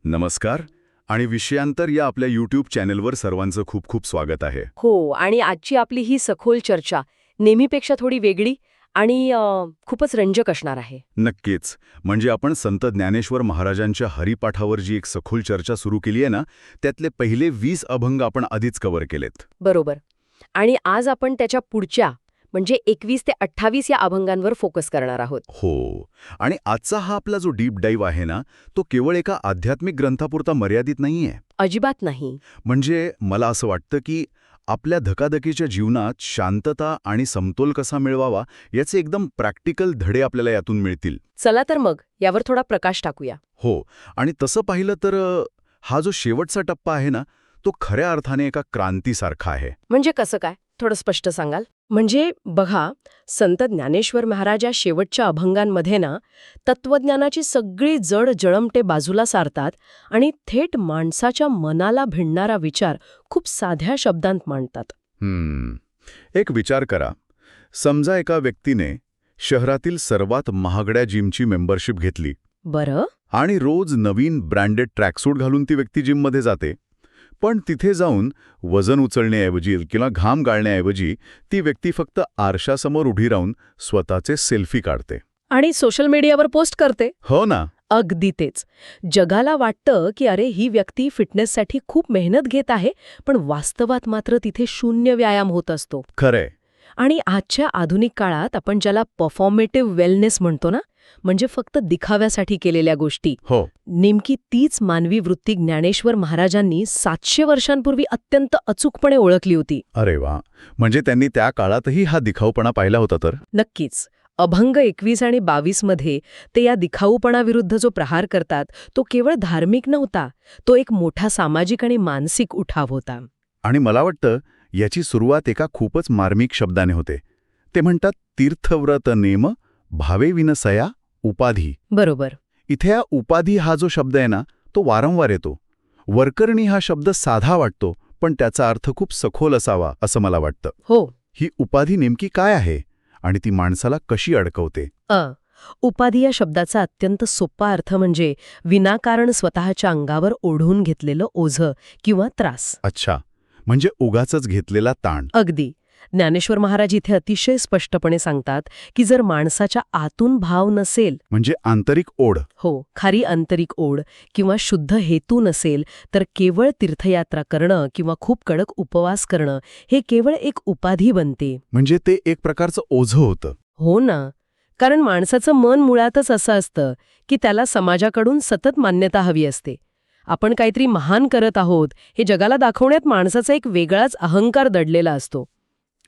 नमस्कार आणि विषयांतर या आपल्या YouTube चॅनलवर सर्वांचं खूप खूप स्वागत आहे. हो, आणि आजची आपली ही सखोल चर्चा नेहमीपेक्षा थोडी वेगळी आणि खूपच रंजक असणार आहे. नक्कीच. म्हणजे आपण संत ज्ञानेश्वर महाराजांच्या हरिपाठावर जी एक सखोल चर्चा सुरू केली आहे ना, त्यातले पहिले 20 अभंग आपण आधीच कव्हर केलेत. बरोबर. आणि आज आपण त्याच्या पुढच्या म्हणजे 21 ते 28 या अभंगांवर फोकस करणार आहोत. हो. आणि आजचा हा आपला जो डीप डाईव्ह आहे ना, तो केवळ एका आध्यात्मिक ग्रंथापुरता मर्यादित नाहीये. अजिबात नाही. म्हणजे मला असं वाटतं की आपल्या धकाधकीच्या जीवनात शांतता आणि समतोल कसा मिळवावा याचे एकदम प्रॅक्टिकल धडे आपल्याला यातून मिळतील. चला तर मग यावर थोडा प्रकाश टाकूया. हो. आणि तसं पाहिलं तर हा जो शेवटचा टप्पा आहे ना, तो खऱ्या अर्थाने एका क्रांतीसारखा आहे. म्हणजे कसं काय? थोडं स्पष्ट सांगाल? म्हणजे बघा, संत ज्ञानेश्वर महाराज या शेवटच्या अभंगांमध्ये ना तत्वज्ञानाची सगळी जड जळमटे बाजूला सारतात आणि थेट माणसाच्या मनाला भिडणारा विचार खूप साध्या शब्दांत मांडतात. एक विचार करा. समजा एका व्यक्तीने शहरातील सर्वात महागड्या जिमची मेंबरशिप घेतली. बरं. आणि रोज नवीन ब्रँडेड ट्रॅकसूट घालून ती व्यक्ती जिममध्ये जाते. पण तिथे जाऊन वजन उचलण्याऐवजी किंवा घाम गाळण्याऐवजी ती व्यक्ती फक्त आरशासमोर उभी राहून स्वतःचे सेल्फी काढते आणि सोशल मीडियावर पोस्ट करते. हो ना. अगदी तेच. जगाला वाटतं की अरे ही व्यक्ती फिटनेससाठी खूप मेहनत घेत आहे, पण वास्तवात मात्र तिथे शून्य व्यायाम होत असतो. खरंय. आणि आजच्या आधुनिक काळात आपण ज्याला परफॉर्मेटिव्ह वेलनेस म्हणतो ना, म्हणजे फक्त दिखाव्यासाठी केलेल्या गोष्टी, हो. नेमकी तीच मानवी वृत्ती ज्ञानेश्वर महाराजांनी 700 वर्षांपूर्वी अत्यंत अचूकपणे ओळखली होती. अरे वा. म्हणजे त्यांनी त्या काळातही हा दिखाऊपणा पाहिला होता तर. नक्कीच. अभंग 21 आणि 22 मध्ये ते या दिखाऊपणाविरुद्ध जो प्रहार करतात तो केवळ धार्मिक नव्हता, तो एक मोठा सामाजिक आणि मानसिक उठाव होता. आणि मला वाटतं याची सुरुवात एका खूपच मार्मिक शब्दाने होते. ते म्हणतात, तीर्थव्रत नेम भावे विनसया उपाधी. बरोबर. इथे हा उपाधी हा जो शब्द आहे ना, तो वारंवार येतो. वरकरणी हा शब्द साधा वाटतो, पण त्याचा अर्थ खूप सखोल असावा असं मला वाटतं. हो. ही उपाधी नेमकी काय आहे आणि ती माणसाला कशी अडकवते? उपाधी या शब्दाचा अत्यंत सोपा अर्थ म्हणजे विनाकारण स्वतःच्या अंगावर ओढून घेतलेलं ओझं किंवा त्रास. अच्छा. म्हणजे उगाचच घेतलेला ताण. अगदी. ज्ञानेश्वर महाराज इथे अतिशय स्पष्टपणे सांगतात की जर माणसाच्या आतून भाव नसेल, म्हणजे आंतरिक ओढ, खरी आंतरिक ओढ किंवा शुद्ध हेतू नसेल, तर केवळ तीर्थयात्रा करणं किंवा खूप कडक उपवास करणं हे केवळ एक उपाधी बनते. म्हणजे ते एक प्रकारचं ओझं होतं. हो ना. कारण माणसाचं मन मुळातच असं असतं की त्याला समाजाकडून सतत मान्यता हवी असते. आपण काहीतरी महान करत आहोत हे जगाला दाखवण्यात माणसाचा एक वेगळाच अहंकार दडलेला असतो.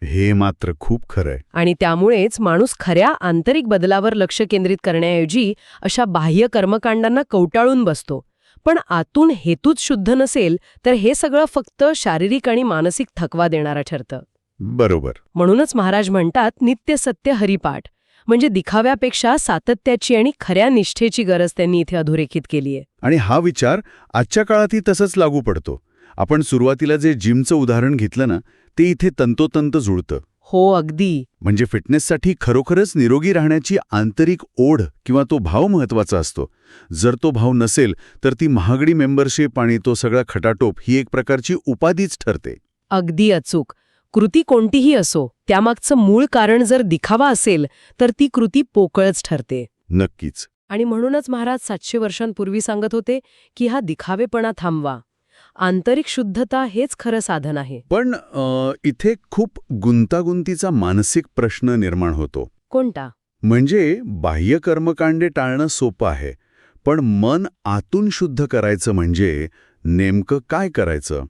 हे मात्र खूप खरंय. आणि त्यामुळेच माणूस खऱ्या आंतरिक बदलावर लक्ष केंद्रित करण्याऐवजी अशा बाह्य कर्मकांडांना कवटाळून बसतो. पण आतून हेतूच शुद्ध नसेल तर हे सगळं फक्त शारीरिक आणि मानसिक थकवा देणारं ठरतं. बरोबर. म्हणूनच महाराज म्हणतात, नित्य सत्य हरिपाठ. म्हणजे दिखाव्यापेक्षा सातत्याची आणि खऱ्या निष्ठेची गरज त्यांनी इथे अधोरेखित केलीय. आणि हा विचार आजच्या काळातही तसंच लागू पडतो. आपण सुरुवातीला जे जिमचं उदाहरण घेतलं ना, ते इथे तंतोतंत जुळतं. हो, अगदी. म्हणजे फिटनेससाठी खरोखरच निरोगी राहण्याची आंतरिक ओढ किंवा तो भाव महत्वाचा असतो. जर तो भाव नसेल तर ती महागडी मेंबरशिप आणि तो सगळा खटाटोप ही एक प्रकारची उपाधीच ठरते. अगदी अचूक. कृती कोणतीही असो, त्यामागचं मूळ कारण जर दिखावा असेल तर ती कृती पोकळच ठरते. नक्कीच. आणि म्हणूनच महाराज 700 वर्षांपूर्वी सांगत होते की हा दिखावेपणा थांबवा. आंतरिक शुद्धता हेच खरं साधन आहे. पण इथे खूप गुंतागुंतीचा मानसिक प्रश्न निर्माण होतो. कोणता? म्हणजे बाह्य कर्मकांडे टाळणं सोपं आहे, पण मन आतून शुद्ध करायचं म्हणजे नेमकं काय करायचं?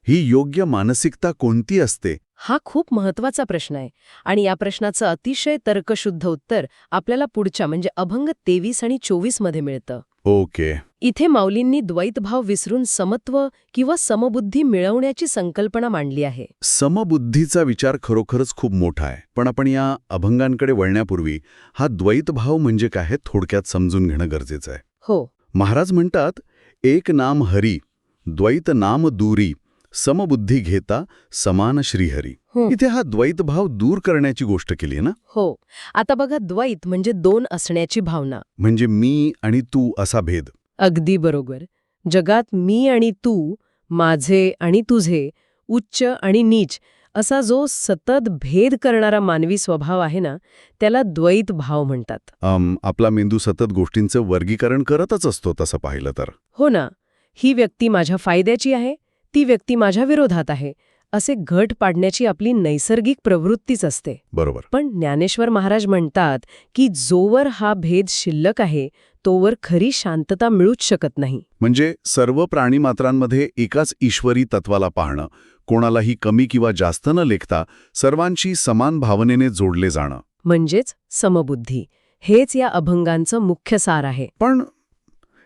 ही योग्य मानसिकता कोणती असते? हा खूप महत्वाचा प्रश्न आहे आणि या प्रश्नाचं अतिशय तर्कशुद्ध उत्तर आपल्याला पुढच्या म्हणजे अभंग 23 आणि 24 मध्ये मिळतं. ओके. इथे माऊलींनी द्वैतभाव विसरून समत्व किंवा समबुद्धी मिळवण्याची संकल्पना मांडली आहे. समबुद्धीचा विचार खरोखरच खूप मोठा आहे, पण आपण या अभंगांकडे वळण्यापूर्वी हा द्वैतभाव म्हणजे काय हे थोडक्यात समजून घेणं गरजेचं आहे. हो. महाराज म्हणतात, एक नाम हरी, द्वैत नाम दूरी, समबुद्धी घेता समान श्रीहरी. हं. इथे हा द्वैतभाव दूर करण्याची गोष्ट केली ना. हो. आता बघा, द्वैत म्हणजे दोन असण्याची भावना. म्हणजे मी आणि तू असा भेद. अगदी बरोबर. जगात मी आणि तू, माझे आणि तुझे, उच्च आणि नीच असा जो सतत भेद करणारा मानवी स्वभाव आहे ना, त्याला द्वैत भाव म्हणतात. आपला मेंदू सतत गोष्टींचं वर्गीकरण करतच असतो तसं पाहिलं तर. हो ना. ही व्यक्ती माझ्या फायद्याची आहे, ती व्यक्ती माझ्या विरोधात आहे, असे गट पाडण्याची आपली नैसर्गिक प्रवृत्तीच असते. बरोबर. पण ज्ञानेश्वर महाराज म्हणतात की जोवर हा भेद शिल्लक आहे तोवर खरी शांतता मिळूच शकत नाही. म्हणजे सर्व प्राणीमात्रांमध्ये एकाच ईश्वरी तत्वाला पाहणं, कोणालाही कमी किंवा जास्त न लेखता सर्वांशी समान भावनेने जोडले जाणं. म्हणजेच समबुद्धी. हेच या अभंगांचं मुख्य सार आहे. पण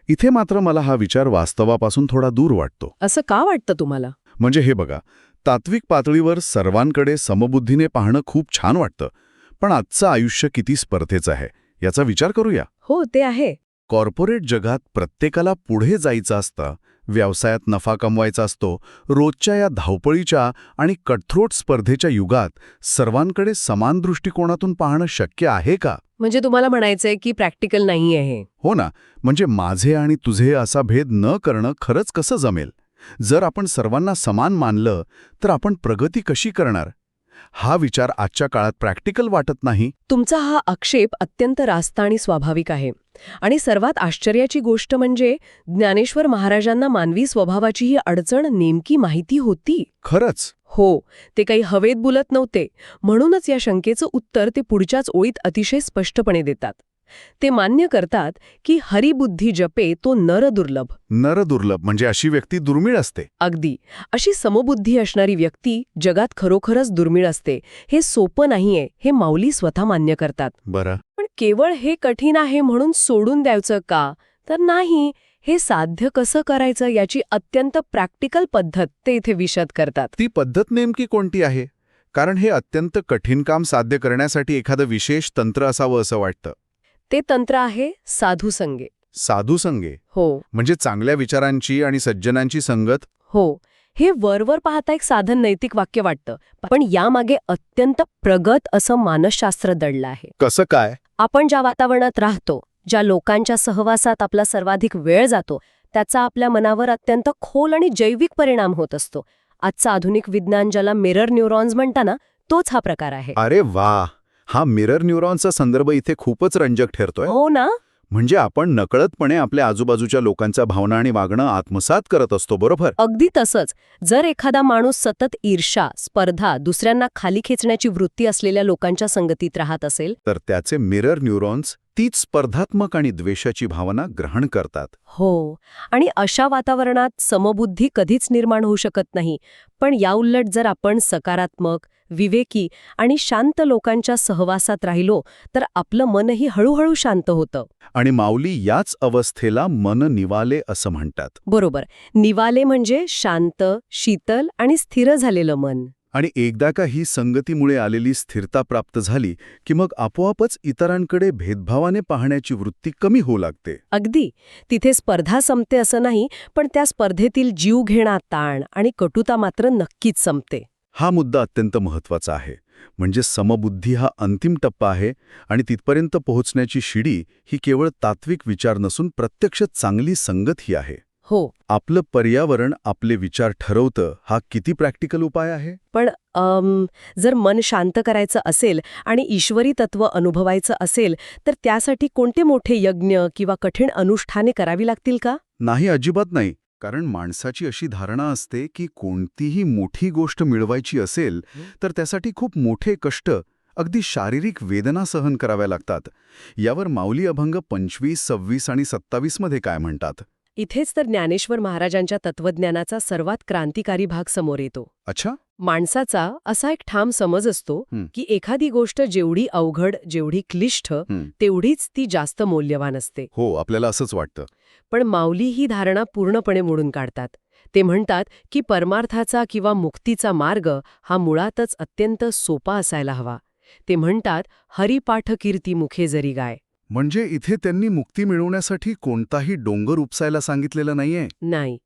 इथे मात्र मला हा विचार वास्तवापासून थोडा दूर वाटतो. असं का वाटतं तुम्हाला? म्हणजे हे बघा, तात्विक पातळीवर सर्वांकडे समबुद्धीने पाहणं खूप छान वाटतं, पण आजचं आयुष्य किती स्पर्धेचं आहे याचा विचार करूया. हो, ते आहे. कॉर्पोरेट जगात प्रत्येकाला पुढे जायचं असतं, व्यवसायात नफा कमवायचा असतो. रोजच्या या धावपळीच्या आणि कटथ्रोट स्पर्धेच्या युगात सर्वांकडे समान दृष्टिकोनातून पाहणं शक्य आहे का? म्हणजे तुम्हाला म्हणायचंय की प्रॅक्टिकल नाही आहे. हो ना. म्हणजे माझे आणि तुझे असा भेद न करणं खरंच कसं जमेल? जर आपण सर्वांना समान मानलं तर आपण प्रगती कशी करणार? हा विचार आजच्या काळात प्रॅक्टिकल वाटत नाही. तुमचा हा आक्षेप अत्यंत रास्त आणि स्वाभाविक आहे. आणि सर्वात आश्चर्याची गोष्ट म्हणजे ज्ञानेश्वर महाराजांना मानवी स्वभावाची ही अडचण नेमकी माहिती होती. खरंच? हो, ते काही हवेत बोलत नव्हते. म्हणूनच या शंकेचं उत्तर ते पुढच्याच ओळीत अतिशय स्पष्टपणे देतात. ते मान्य करतात की हरिबुद्धी जपे तो नरदुर्लभ. नरदुर्लभ म्हणजे अशी व्यक्ती दुर्मिळ असते. अगदी. अशी समबुद्धी असणारी व्यक्ती जगात खरोखरच दुर्मिळ असते. हे सोपं नाहीये, हे माऊली स्वतः मान्य करतात. बरं. पण केवळ हे कठीण आहे म्हणून सोडून द्यायचं का? तर नाही. हे साध्य कसं करायचं याची अत्यंत प्रॅक्टिकल पद्धत ते इथे विशद करतात. ती पद्धत नेमकी कोणती आहे? कारण हे अत्यंत कठीण काम साध्य करण्यासाठी एखादं विशेष तंत्र असावं असं वाटतं. ते तंत्र आहे साधुसंगे. साधुसंगे हो. म्हणजे चांगल्या विचारांची आणि सज्जनांची संगत. हो. हे वरवर पाहता एक साधन नैतिक वाक्य वाटतं, पण यामागे अत्यंत प्रगत असं मानसशास्त्र दडलं आहे. कसं काय? आपण ज्या वातावरणात राहतो, ज्या लोकांच्या सहवासात आपला सर्वाधिक वेळ जातो, त्याचा आपल्या मनावर अत्यंत खोल आणि जैविक परिणाम होत असतो. आजचं आधुनिक विज्ञान ज्याला मिरर न्यूरॉन्स म्हणताना तोच हा प्रकार आहे. अरे वा, हा मिरर न्यूरॉन्सचा संदर्भ इथे खूपच रंजक ठरतोय. हो ना. म्हणजे आपण नकळतपणे आपल्या आजूबाजूच्या लोकांच्या भावना आणि वागणं आत्मसात करत असतो. बरोबर. अगदी तसंच. जर एखादा माणूस सतत ईर्ष्या, स्पर्धा, दुसऱ्यांना खाली खेचण्याची वृत्ती असलेल्या लोकांच्या संगतीत राहत असेल तर त्याचे मिरर न्यूरॉन्स तीच स्पर्धात्मक आणि द्वेषाची भावना ग्रहण करतात. हो. आणि अशा वातावरणात समबुद्धी कधीच निर्माण होऊ शकत नाही. पण याउलट जर आपण सकारात्मक, विवेकी आणि शांत लोकांच्या सहवासात राहिलो तर आपलं मनही हळूहळू शांत होतं. आणि माऊली याच अवस्थेला मन निवाले असं म्हणतात. बरोबर. निवाले म्हणजे शांत, शीतल आणि स्थिर झालेलं मन. आणि एकदा का ही संगतीमुळे आलेली स्थिरता प्राप्त झाली की मग आपोआपच इतरांकडे भेदभावाने पाहण्याची वृत्ती कमी होऊ लागते. अगदी. तिथे स्पर्धा संपते असं नाही, पण त्या स्पर्धेतील जीवघेणा ताण आणि कटुता मात्र नक्कीच संपते. हा मुद्दा अत्यंत महत्त्वाचा आहे. म्हणजे समबुद्धी हा अंतिम टप्पा आहे आणि तिथपर्यंत पोहोचण्याची शिडी ही केवळ तात्विक विचार नसून प्रत्यक्ष चांगली संगत ही आहे. हो. आपलं पर्यावरण आपले विचार ठरवतं हा किती प्रॅक्टिकल उपाय आहे. पण जर मन शांत करायचं असेल आणि ईश्वरी तत्व अनुभवायचं असेल तर त्यासाठी कोणते मोठे यज्ञ किंवा कठीण अनुष्ठाने करावी लागतील का? नाही, अजिबात नाही. कारण माणसाची अशी धारणा असते की कोणतीही मोठी गोष्ट मिळवायची असेल तर त्यासाठी खूप मोठे कष्ट, अगदी शारीरिक वेदना सहन कराव्या लागतात. यावर माऊली अभंग 25, 26 आणि 27 मध्ये काय म्हणतात? इथेच तर ज्ञानेश्वर महाराजांच्या तत्वज्ञानाचा सर्वात क्रांतिकारी भाग समोर येतो. अच्छा. माणसाचा असा एक ठाम समज असतो की एखादी गोष्ट जेवढी अवघड, जेवढी क्लिष्ट, तेवढीच ती जास्त मौल्यवान असते. हो, आपल्याला असंच वाटतं. पण माऊली ही धारणा पूर्णपणे मोडून काढतात. ते म्हणतात की परमार्थाचा किंवा मुक्तीचा मार्ग हा मुळातच अत्यंत सोपा असायला हवा. ते म्हणतात, हरिपाठ कीर्ती मुखे जरी गाय. म्हणजे इथे त्यांनी मुक्ती मिळवण्यासाठी कोणताही डोंगर उपसायला सांगितलेलं नाहीये. नाही.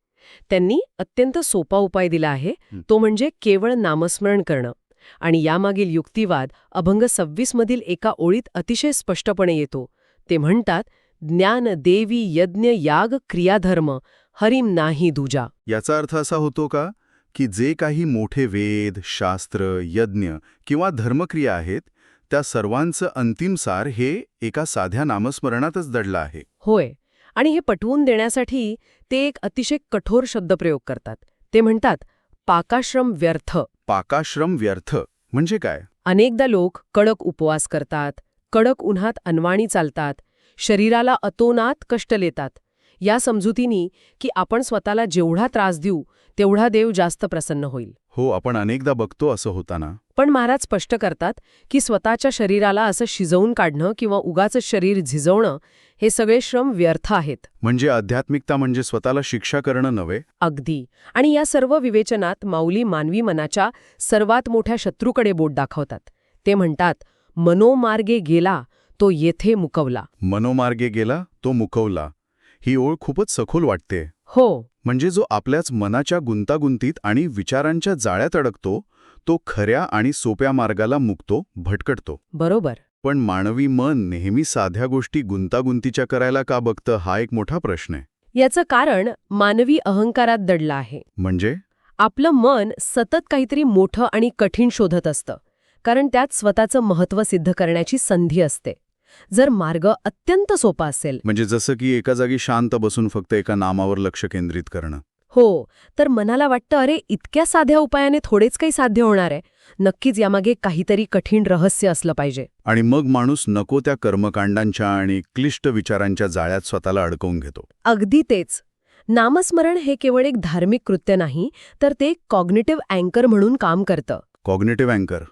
त्यांनी अत्यंत सोपा उपाय दिला आहे, तो म्हणजे केवळ नामस्मरण करणं. आणि यामागील युक्तिवाद अभंग 26 मधील एका ओळीत अतिशय स्पष्टपणे येतो. ते म्हणतात, ज्ञान देवी यज्ञ याग क्रियाधर्म हरिम नाही दूजा. याचा अर्थ असा होतो का की जे काही मोठे वेद, शास्त्र, यज्ञ किंवा धर्मक्रिया आहेत त्या सर्वांचं अंतिम सार हे एका साध्या नामस्मरणातच दडलं आहे? होय. आणि हे पटवून देण्यासाठी ते एक अतिशय कठोर शब्दप्रयोग करतात. ते म्हणतात, पाकाश्रम व्यर्थ. पाकाश्रम व्यर्थ म्हणजे काय? अनेकदा लोक कडक उपवास करतात, कडक उन्हात अनवाणी चालतात, शरीराला अतोनात कष्ट लेतात, या समजुतीनी की आपण स्वतःला जेवढा त्रास देऊ तेवढा देव जास्त प्रसन्न होईल. हो, आपण अनेकदा बघतो असं होताना. पण महाराज स्पष्ट करतात की स्वतःच्या शरीराला असं शिजवून काढणं किंवा उगाच शरीर झिजवणं हे सगळे श्रम व्यर्थ आहेत. म्हणजे आध्यात्मिकता म्हणजे स्वतःला शिक्षा करणं नव्हे? अगदी. आणि या सर्व विवेचनात माऊली मानवी मनाच्या सर्वात मोठ्या शत्रूकडे बोट दाखवतात. ते म्हणतात, मनोमार्गे गेला तो येथे मुकवला. मनोमार्गे गेला तो मुकवला. ही ओळ खूपच सखोल वाटते. हो. म्हणजे जो आपल्याच मनाच्या गुंतागुंतीत आणि विचारांच्या जाळ्यात अडकतो तो खऱ्या आणि सोप्या मार्गाला मुकतो, भटकटतो. बरोबर. पण मानवी मन नेहमी साध्या गोष्टी गुंतागुंतीच्या करायला का बघतं हा एक मोठा प्रश्न आहे. याचं कारण मानवी अहंकारात दडलं आहे. म्हणजे आपलं मन सतत काहीतरी मोठं आणि कठीण शोधत असतं, कारण त्यात स्वतःचं महत्त्व सिद्ध करण्याची संधी असते. जर मार्ग अत्यंत सोपा असेल, म्हणजे जसं की एका जागी शांत बसून फक्त एका नामावर लक्ष केंद्रित करणं, हो, तर मनाला वाटतं, अरे इतक्या साध्या उपायाने थोडेच काही साध्य होणार आहे. नक्कीच यामागे काहीतरी कठीण रहस्य असलं पाहिजे. आणि मग माणूस नको त्या कर्मकांडांच्या आणि क्लिष्ट विचारांच्या जाळ्यात स्वतःला अडकवून घेतो. अगदी तेच. नामस्मरण हे केवळ एक धार्मिक कृत्य नाही, तर ते एक कॉग्निटिव्ह अँकर म्हणून काम करतं. कॉग्निटिव्ह अँकर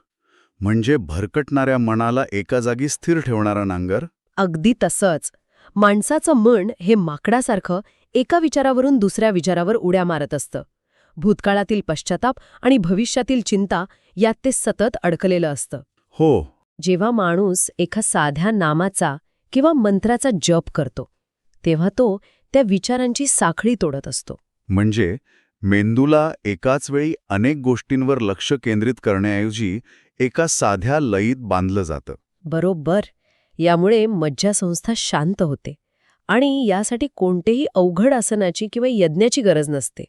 म्हणजे भरकटणाऱ्या मनाला एका जागी स्थिर ठेवणारा नांगर? अगदी तसंच. माणसाचं मन हे माकडासारखं एका विचारावरून दुसऱ्या विचारावर उड्या मारत असतं. भूतकाळातील पश्चाताप आणि भविष्यातील चिंता यात ते सतत अडकलेलं असतं. हो. जेव्हा माणूस एका साध्या नामाचा किंवा मंत्राचा जप करतो, तेव्हा तो त्या विचारांची साखळी तोडत असतो. म्हणजे मेंदूला एकाच वेळी अनेक गोष्टींवर लक्ष केंद्रित करण्याऐवजी एका साध्या लयीत बांधलं जातं. बरोबर. यामुळे मज्जासंस्था शांत होते आणि यासाठी कोणतेही अवघड आसनाची किंवा यज्ञाची गरज नसते.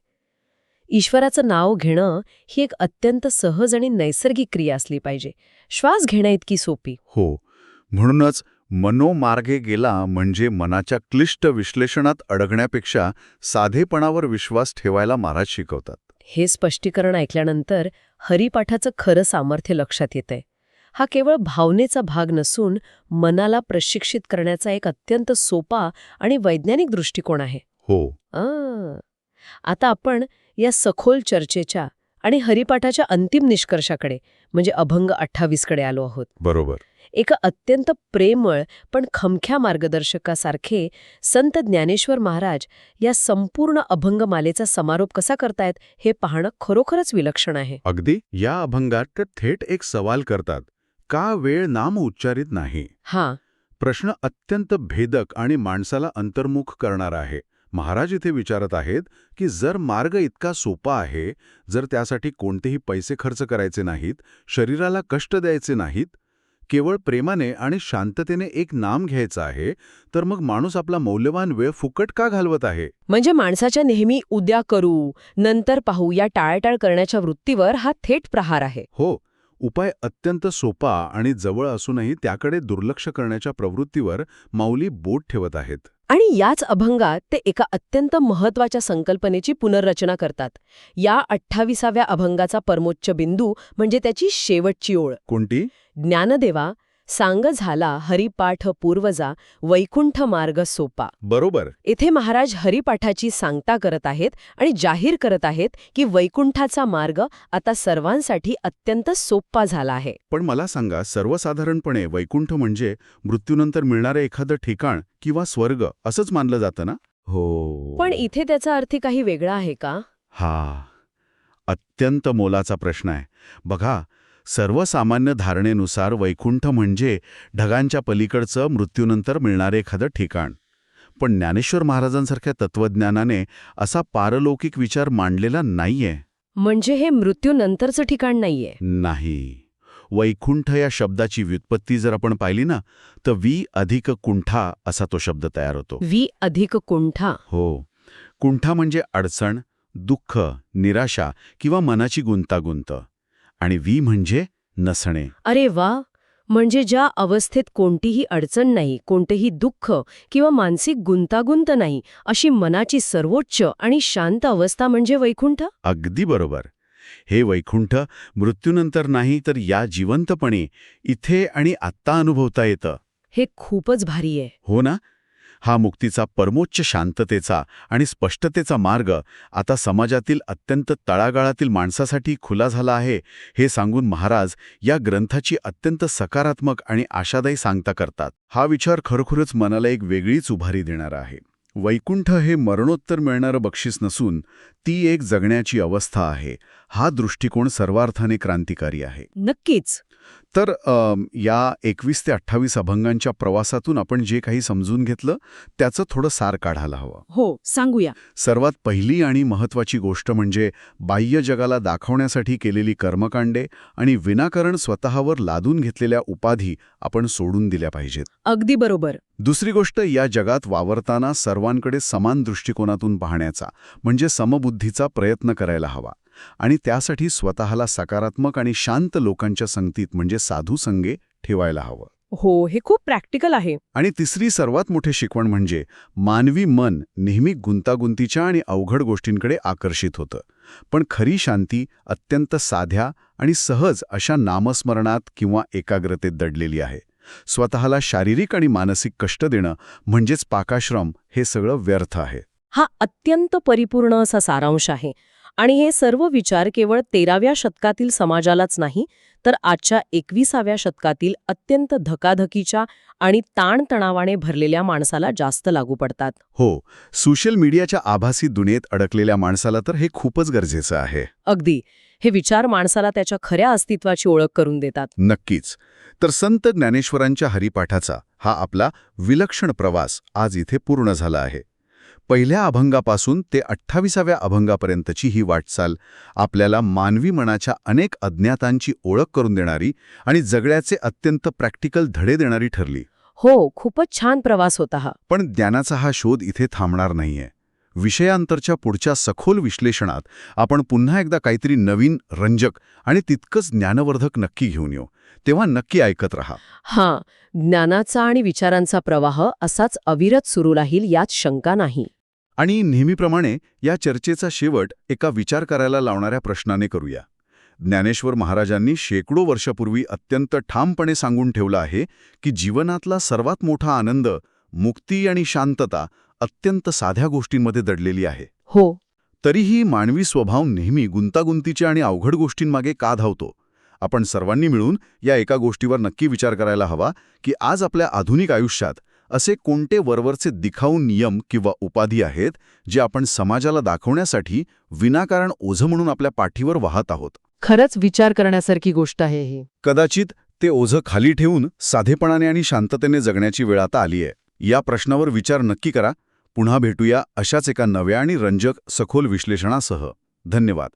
ईश्वराचं नाव घेणं ही एक अत्यंत सहज आणि नैसर्गिक क्रिया असली पाहिजे, श्वास घेण्याइतकी सोपी. हो. म्हणूनच मनोमार्गे गेला म्हणजे मनाच्या क्लिष्ट विश्लेषणात अडकण्यापेक्षा साधेपणावर विश्वास ठेवायला महाराज शिकवतात. हे स्पष्टीकरण ऐकल्यानंतर हरिपाठाचं खरं सामर्थ्य लक्षात येतंय. हा केवळ भावनेचा भाग नसून मनाला प्रशिक्षित करण्याचा एक अत्यंत सोपा आणि वैज्ञानिक दृष्टिकोन आहे. हो. आता आपण या सखोल चर्चेच्या आणि हरिपाठाच्या अंतिम निष्कर्षाकडे म्हणजे अभंग 28 कडे आलो आहोत. बरोबर. एका अत्यंत प्रेमळ पण खमख्या मार्गदर्शकासारखे संत ज्ञानेश्वर महाराज या संपूर्ण अभंगमालेचा समारोप कसा करतायत हे पाहणं खरोखरच विलक्षण आहे. अगदी. या अभंगात ते थेट एक सवाल करतात, का वेळ नाम उच्चारित नाही? प्रश्न अत्यंत भेदक आणि माणसाला अंतर्मुख करणारा आहे. महाराज इथे विचारत आहेत की जर मार्ग इतका सोपा आहे, जर त्यासाठी कोणतेही पैसे खर्च करायचे नाहीत, शरीराला कष्ट द्यायचे नाहीत, केवळ प्रेमाने आणि शांततेने एक नाम घ्यायचा आहे, तर मग माणूस आपला मौल्यवान वेळ फुकट का घालवत आहे? म्हणजे माणसाच्या नेहमी उद्या करू, नंतर पाहू या टाळाटाळ करण्याच्या वृत्तीवर हा थेट प्रहार आहे. हो. उपाय अत्यंत सोपा आणि जवळ असूनही त्याकडे दुर्लक्ष करण्याच्या प्रवृत्तीवर माऊली बोट ठेवत आहेत. आणि याच अभंगात ते एका अत्यंत महत्वाच्या संकल्पनेची पुनर्रचना करतात. या 28व्या अभंगाचा परमोच्च बिंदू म्हणजे त्याची शेवटची ओळ. कोणती? ज्ञानदेवा सांग झाला हरिपाठ पूर्वजा वैकुंठ मार्ग सोपा. बरोबर. इथे महाराज हरिपाठाची सांगता करत आहेत आणि जाहीर करत आहेत की वैकुंठाचा मार्ग आता सर्वांसाठी अत्यंत सोपा झाला आहे. पण मला सांगा, सर्वसाधारणपणे वैकुंठ म्हणजे मृत्यूनंतर मिळणारे एखादं ठिकाण किंवा स्वर्ग असंच मानलं जातं ना? हो. पण इथे त्याचा अर्थ काही वेगळा आहे का? हा अत्यंत मोलाचा प्रश्न आहे. बघा, सर्वसामान्य धारणेनुसार वैकुंठ म्हणजे ढगांच्या पलीकडचं मृत्यूनंतर मिळणारे एखादं ठिकाण. पण ज्ञानेश्वर महाराजांसारख्या तत्वज्ञानाने असा पारलौकिक विचार मांडलेला नाहीये. म्हणजे हे मृत्यूनंतरचं ठिकाण नाहीये. नाही. वैकुंठ या शब्दाची व्युत्पत्ती जर आपण पाहिली ना, तर वी अधिक कुंठा असा तो शब्द तयार होतो. वी अधिक कुंठा. हो. कुंठा म्हणजे अडचण, दुःख, निराशा किंवा मनाची गुंतागुंत. आणि वी म्हणजे नसणे. अरे वा. म्हणजे ज्या अवस्थेत कोणतीही अडचण नाही, कोणतेही दुःख किंवा मानसिक गुंतागुंत नाही, अशी मनाची सर्वोच्च आणि शांत अवस्था म्हणजे वैकुंठ. अगदी बरोबर. हे वैकुंठ मृत्यूनंतर नाही तर या जिवंतपणे इथे आणि आत्ता अनुभवता येतं. हे खूपच भारी आहे. हो ना? हा मुक्तीचा परमोच्च शांततेचा आणि स्पष्टतेचा मार्ग आता समाजातील अत्यंत तळागाळातील माणसासाठी खुला झाला आहे, हे सांगून महाराज या ग्रंथाची अत्यंत सकारात्मक आणि आशादायी सांगता करतात. हा विचार खरोखरच मनाला एक वेगळीच उभारी देणारा आहे. वैकुंठ हे मरणोत्तर मिळणारं बक्षीस नसून ती एक जगण्याची अवस्था आहे. हा दृष्टिकोन सर्वार्थाने क्रांतिकारी आहे. नक्कीच. तर या 21 ते 28 अभंगांच्या प्रवासातून आपण जे काही समजून घेतलं त्याचं थोडं सार काढायला हवं. हो, सांगूया. सर्वात पहिली आणि महत्त्वाची गोष्ट म्हणजे बाह्य जगाला दाखवण्यासाठी केलेली कर्मकांडे आणि विनाकारण स्वतःवर लादून घेतलेल्या उपाधी आपण सोडून दिल्या पाहिजेत. अगदी बरोबर. दुसरी गोष्ट, या जगात वावरताना सर्वांकडे समान दृष्टिकोनातून पाहण्याचा म्हणजे समबुद्धीचा प्रयत्न करायला हवा. आणि त्यासाठी स्वतःला सकारात्मक आणि शांत लोकांच्या संगतीत म्हणजे साधू संगे ठेवायला हवं. हो, हे खूप प्रॅक्टिकल आहे. आणि तिसरी सर्वात मोठी शिकवण म्हणजे मानवी मन नेहमी गुंतागुंतीच्या आणि अवघड गोष्टींकडे आकर्षित होतं. पण खरी शांती अत्यंत साध्या आणि सहज अशा नामस्मरणात किंवा एकाग्रतेत दडलेली आहे. स्वतःला शारीरिक आणि मानसिक कष्ट देणं म्हणजेच पाकाश्रम हे सगळं व्यर्थ आहे. हा अत्यंत परिपूर्ण असा सारांश आहे. आणि हे सर्व विचार केवळ 13व्या शतकातील समाजालाच नाही, तर आजच्या 21व्या शतकातील अत्यंत धकाधकीच्या आणि ताणतणावाने भरलेल्या माणसाला जास्त लागू पडतात. हो, सोशल मीडियाच्या आभासी दुनियेत अडकलेल्या माणसाला तर हे खूपच गरजेचं आहे. अगदी. हे विचार माणसाला त्याच्या खऱ्या अस्तित्वाची ओळख करून देतात. नक्कीच. तर संत ज्ञानेश्वरांच्या हरिपाठाचा हा आपला विलक्षण प्रवास आज इथे पूर्ण झाला आहे. पहिल्या अभंगापासून ते 28व्या अभंगापर्यंतची ही वाटचाल आपल्याला मानवी मनाच्या अनेक अज्ञातांची ओळख करून देणारी आणि जगण्याचे अत्यंत प्रॅक्टिकल धडे देणारी ठरली. हो, खूपच छान प्रवास होता हा. पण ज्ञानाचा हा शोध इथे थांबणार नाहीये. विषयांतरच्या पुढच्या सखोल विश्लेषणात आपण पुन्हा एकदा काहीतरी नवीन, रंजक आणि तितकंच ज्ञानवर्धक नक्की घेऊन येऊ. तेव्हा नक्की ऐकत रहा. हां, ज्ञानाचा आणि विचारांचा प्रवाह असाच अविरत सुरू राहील यात शंका नाही. आणि नेहमीप्रमाणे या चर्चेचा शेवट एका विचार करायला लावणाऱ्या प्रश्नाने करूया. ज्ञानेश्वर महाराजांनी शेकडो वर्षापूर्वी अत्यंत ठामपणे सांगून ठेवलं आहे की जीवनातला सर्वात मोठा आनंद, मुक्ती आणि शांतता अत्यंत साध्या गोष्टींमध्ये दडलेली आहे. हो. तरीही मानवी स्वभाव नेहमी गुंतागुंतीच्या आणि अवघड गोष्टींमागे का धावतो? आपण सर्वांनी मिळून या एका गोष्टीवर नक्की विचार करायला हवा की आज आपल्या आधुनिक आयुष्यात असे कोणते वरवरचे दिखाऊ नियम किंवा उपाधी आहेत जे आपण समाजाला दाखवण्यासाठी विनाकारण ओझं म्हणून आपल्या पाठीवर वाहत आहोत. खरंच विचार करण्यासारखी गोष्ट आहे ही. कदाचित ते ओझं खाली ठेवून साधेपणाने आणि शांततेने जगण्याची वेळ आता आली आहे. या प्रश्नावर विचार नक्की करा. पुन्हा भेटूया अशाच एका नव्या आणि रंजक सखोल विश्लेषणासह. धन्यवाद.